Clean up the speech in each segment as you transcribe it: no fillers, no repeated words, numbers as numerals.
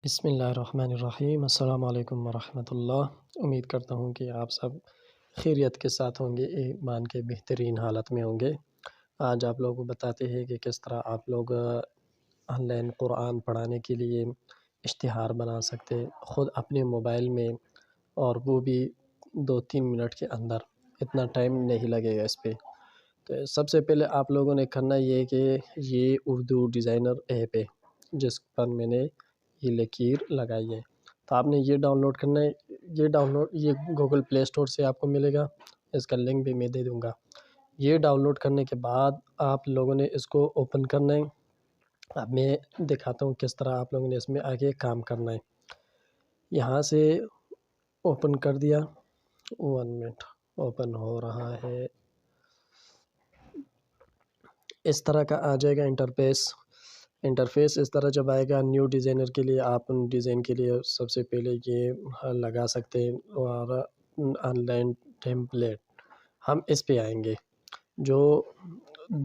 بسم اللہ الرحمن الرحیم۔ السلام علیکم ورحمۃ اللہ۔ امید کرتا ہوں کہ آپ سب خیریت کے ساتھ ہوں گے، ایمان کے بہترین حالت میں ہوں گے۔ آج آپ لوگوں کو بتاتے ہیں کہ کس طرح آپ لوگ آن لائن قرآن پڑھانے کے لیے اشتہار بنا سکتے خود اپنے موبائل میں، اور وہ بھی 2-3 منٹ کے اندر، اتنا ٹائم نہیں لگے گا اس پہ۔ تو سب سے پہلے آپ لوگوں نے کرنا یہ کہ یہ اردو ڈیزائنر ایپ ہے جس پر میں نے یہ لکیر لگائی ہے، تو آپ نے یہ ڈاؤن لوڈ کرنا ہے۔ یہ گوگل پلے اسٹور سے آپ کو ملے گا، اس کا لنک بھی میں دے دوں گا۔ یہ ڈاؤن لوڈ کرنے کے بعد آپ لوگوں نے اس کو اوپن کرنا ہے۔ اب میں دکھاتا ہوں کس طرح آپ لوگوں نے اس میں آگے کام کرنا ہے۔ یہاں سے اوپن کر دیا، 1 منٹ اوپن ہو رہا ہے۔ اس طرح کا آ جائے گا انٹرفیس اس طرح جب آئے گا نیو ڈیزائنر کے لیے، آپ ان ڈیزائن کے لیے سب سے پہلے یہ لگا سکتے ہیں، اور آن لائن ٹیمپلیٹ ہم اس پہ آئیں گے جو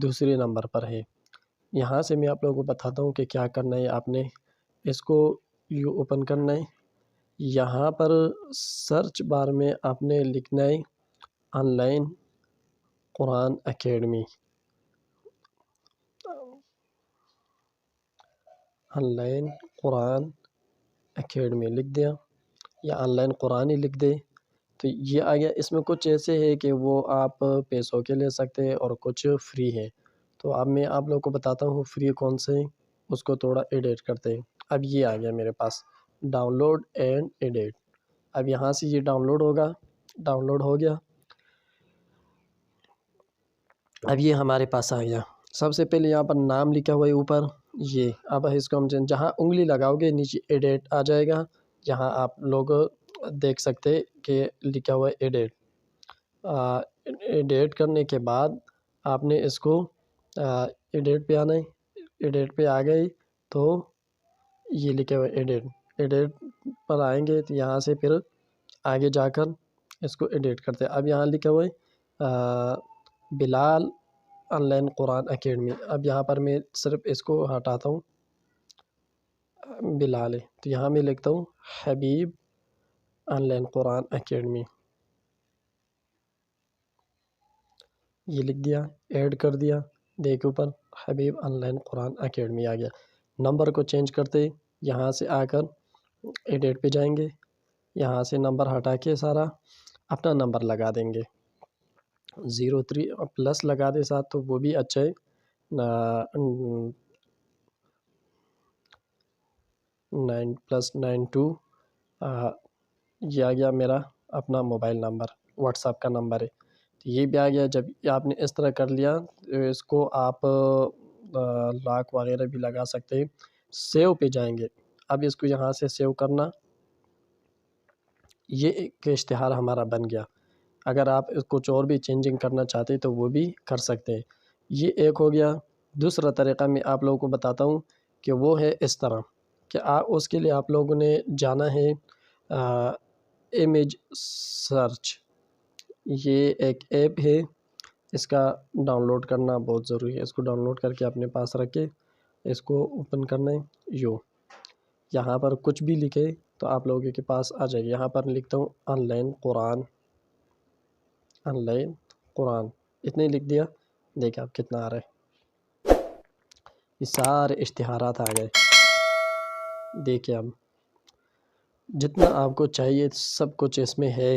دوسرے نمبر پر ہے۔ یہاں سے میں آپ لوگوں کو بتاتا ہوں کہ کیا کرنا ہے۔ آپ نے اس کو یوں اوپن کرنا ہے۔ یہاں پر سرچ بار میں آپ نے لکھنا ہے on line Quran academy, on line Quran academy لکھ دیا، یا آن لائن قرآن ہی لکھ دے تو یہ آ گیا۔ اس میں کچھ ایسے ہے کہ وہ آپ پیسوں کے لے سکتے ہیں اور کچھ فری ہے، تو اب میں آپ لوگوں کو بتاتا ہوں فری کون سے ہیں، اس کو تھوڑا ایڈٹ کرتے ہیں۔ اب یہ آ گیا میرے پاس ڈاؤن لوڈ اینڈ ایڈٹ۔ اب یہاں سے یہ ڈاؤن لوڈ ہوگا، ڈاؤن لوڈ ہو گیا۔ اب یہ ہمارے پاس آ گیا۔ سب سے پہلے یہاں پر نام لکھا ہوا ہے اوپر، یہ اب اس کو ہم جہاں انگلی لگاؤ گے نیچے ایڈٹ آ جائے گا۔ یہاں آپ لوگ دیکھ سکتے کہ لکھا ہوا ہے ایڈٹ۔ ایڈٹ کرنے کے بعد آپ نے اس کو ایڈٹ پہ آنا ہے۔ ایڈٹ پہ آ گئی تو یہ لکھا ہوا ہے ایڈٹ پر آئیں گے تو یہاں سے پھر آگے جا کر اس کو ایڈٹ کرتے ہیں۔ اب یہاں لکھا ہوا ہے بلال آن لائن قرآن اکیڈمی۔ اب یہاں پر میں صرف اس کو ہٹاتا ہوں، بلال ہے تو یہاں میں لکھتا ہوں حبیب آن لائن قرآن اکیڈمی، یہ لکھ دیا، ایڈ کر دیا۔ دیکھ اوپر حبیب آن لائن قرآن اکیڈمی آ گیا۔ نمبر کو چینج کرتے یہاں سے آ کر ایڈٹ پہ جائیں گے، یہاں سے نمبر ہٹا کے سارا اپنا نمبر لگا دیں گے، 03 پلس لگا دے ساتھ تو وہ بھی اچھا ہے۔ 9+92 یہ آ گیا میرا اپنا موبائل نمبر، واٹس ایپ کا نمبر ہے، تو یہ بھی آ گیا۔ جب آپ نے اس طرح کر لیا تو اس کو آپ لاک وغیرہ بھی لگا سکتے ہیں۔ سیو پہ جائیں گے۔ اب اس کو یہاں سے سیو کرنا، یہ ایک اشتہار ہمارا بن گیا۔ اگر آپ اس کچھ اور بھی چینجنگ کرنا چاہتے ہیں تو وہ بھی کر سکتے ہیں۔ یہ ایک ہو گیا۔ دوسرا طریقہ میں آپ لوگوں کو بتاتا ہوں کہ وہ ہے اس طرح کہ اس کے لیے آپ لوگوں نے جانا ہے امیج سرچ، یہ ایک ایپ ہے، اس کا ڈاؤن لوڈ کرنا بہت ضروری ہے۔ اس کو ڈاؤن لوڈ کر کے اپنے پاس رکھ کے اس کو اوپن کرنا ہے۔ یہاں پر کچھ بھی لکھے تو آپ لوگوں کے پاس آ جائے گا۔ یہاں پر لکھتا ہوں on line Quran, on line قرآن اتنے لکھ دیا۔ دیکھیں آپ کتنا آ رہا ہے، یہ سارے اشتہارات آ گئے۔ دیکھیں اب جتنا آپ کو چاہیے سب کچھ اس میں ہے،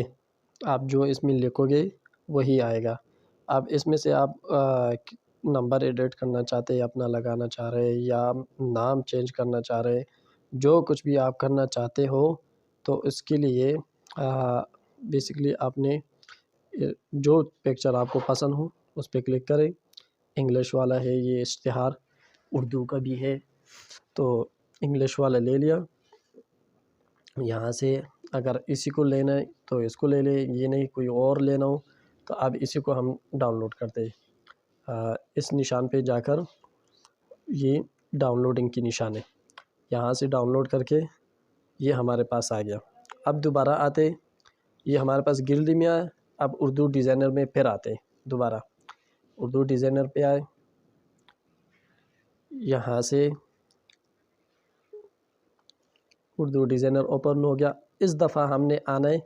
آپ جو اس میں لکھو گے وہی آئے گا۔ اب اس میں سے آپ نمبر ایڈٹ کرنا چاہتے ہیں، اپنا لگانا چاہ رہے ہیں، یا نام چینج کرنا چاہ رہے ہیں، جو کچھ بھی آپ کرنا چاہتے ہو تو اس کے لیے بیسکلی آپ نے جو پکچر آپ کو پسند ہو اس پہ کلک کریں۔ انگلش والا ہے یہ اشتہار، اردو کا بھی ہے تو انگلش والا لے لیا۔ یہاں سے اگر اسی کو لینا ہے تو اس کو لے لیں، یہ نہیں کوئی اور لینا ہو تو اب اسی کو ہم ڈاؤن لوڈ کرتے ہیں۔ اس نشان پہ جا کر یہ ڈاؤن لوڈنگ کی نشان ہے، یہاں سے ڈاؤن لوڈ کر کے یہ ہمارے پاس آ گیا۔ اب دوبارہ آتے، یہ ہمارے پاس گیلری میں آیا، اب اردو ڈیزائنر میں پھر آتے دوبارہ۔ اردو ڈیزائنر پہ آئے، یہاں سے اردو ڈیزائنر اوپن ہو گیا۔ اس دفعہ ہم نے آنا ہے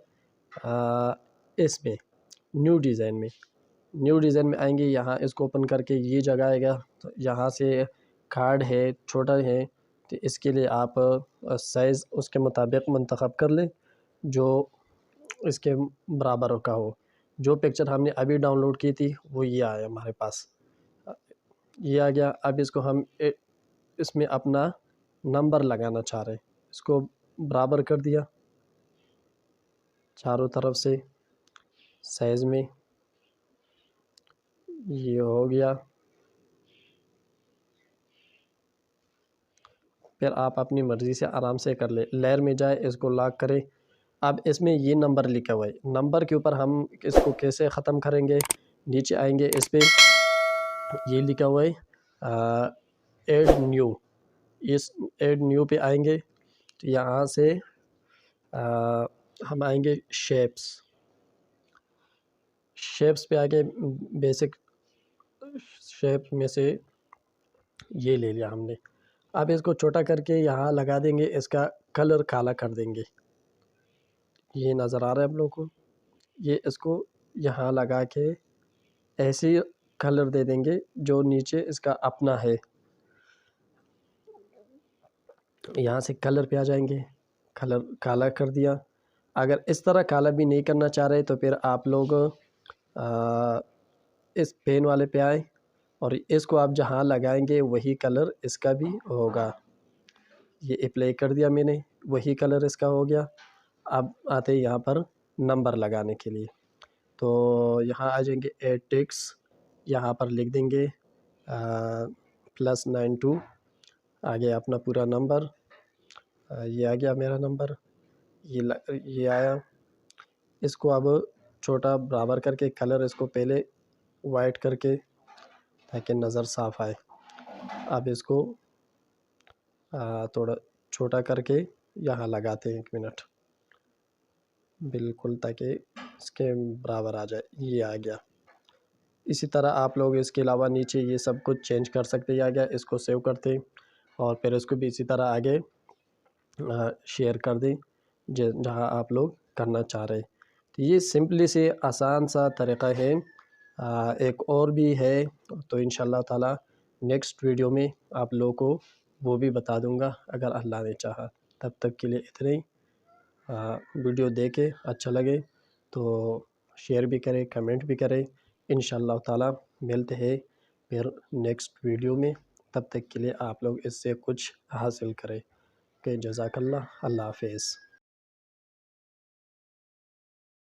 اس میں نیو ڈیزائن میں، نیو ڈیزائن میں آئیں گے، یہاں اس کو اوپن کر کے یہ جگہ آئے گا، تو یہاں سے کارڈ ہے چھوٹا ہے، تو اس کے لیے آپ سائز اس کے مطابق منتخب کر لیں جو اس کے برابر کا ہو۔ جو پکچر ہم نے ابھی ڈاؤن لوڈ کی تھی وہ یہ آیا ہمارے پاس، یہ آ گیا۔ اب اس کو ہم اس میں اپنا نمبر لگانا چاہ رہے ہیں، اس کو برابر کر دیا چاروں طرف سے سائز میں، یہ ہو گیا۔ پھر آپ اپنی مرضی سے آرام سے کر لیں، لیئر میں جائے، اس کو لاک کریں۔ اب اس میں یہ نمبر لکھا ہوا ہے، نمبر کے اوپر ہم اس کو کیسے ختم کریں گے؟ نیچے آئیں گے، اس پہ یہ لکھا ہوا ہے ایڈ نیو، اس ایڈ نیو پہ آئیں گے، تو یہاں سے ہم آئیں گے شیپس، شیپس پہ آگے بیسک شیپ میں سے یہ لے لیا ہم نے۔ اب اس کو چھوٹا کر کے یہاں لگا دیں گے، اس کا کلر کالا کر دیں گے، یہ نظر آ رہا ہے آپ لوگوں کو، یہ اس کو یہاں لگا کے ایسے کلر دے دیں گے جو نیچے اس کا اپنا ہے۔ یہاں سے کلر پہ آ جائیں گے، کلر کالا کر دیا۔ اگر اس طرح کالا بھی نہیں کرنا چاہ رہے تو پھر آپ لوگ اس پین والے پہ آئیں اور اس کو آپ جہاں لگائیں گے وہی کلر اس کا بھی ہوگا۔ یہ اپلائی کر دیا میں نے، وہی کلر اس کا ہو گیا۔ اب آتے یہاں پر نمبر لگانے کے لیے، تو یہاں آ جائیں گے ایڈ ٹیکس، یہاں پر لکھ دیں گے +92، آگے اپنا پورا نمبر، یہ آ گیا میرا نمبر، یہ آیا۔ اس کو اب چھوٹا برابر کر کے کلر اس کو پہلے وائٹ کر کے تاکہ نظر صاف آئے۔ اب اس کو تھوڑا چھوٹا کر کے یہاں لگاتے ہیں، 1 منٹ، بالکل تاکہ اس کے برابر آ جائے، یہ آ گیا۔ اسی طرح آپ لوگ اس کے علاوہ نیچے یہ سب کچھ چینج کر سکتے ہیں، آ گیا، اس کو سیو کرتے ہیں اور پھر اس کو بھی اسی طرح آگے شیئر کر دیں جہاں آپ لوگ کرنا چاہ رہے ہیں۔ تو یہ سمپلی سے آسان سا طریقہ ہے، ایک اور بھی ہے تو انشاءاللہ تعالی نیکسٹ ویڈیو میں آپ لوگوں کو وہ بھی بتا دوں گا اگر اللہ نے چاہا۔ تب تک کے لیے اتنے ہی، ویڈیو دیکھے اچھا لگے تو شیئر بھی کریں، کمنٹ بھی کریں۔ انشاءاللہ تعالی ملتے ہیں پھر نیکسٹ ویڈیو میں، تب تک کے لیے آپ لوگ اس سے کچھ حاصل کریں۔ کہ جزاک اللہ، اللہ حافظ۔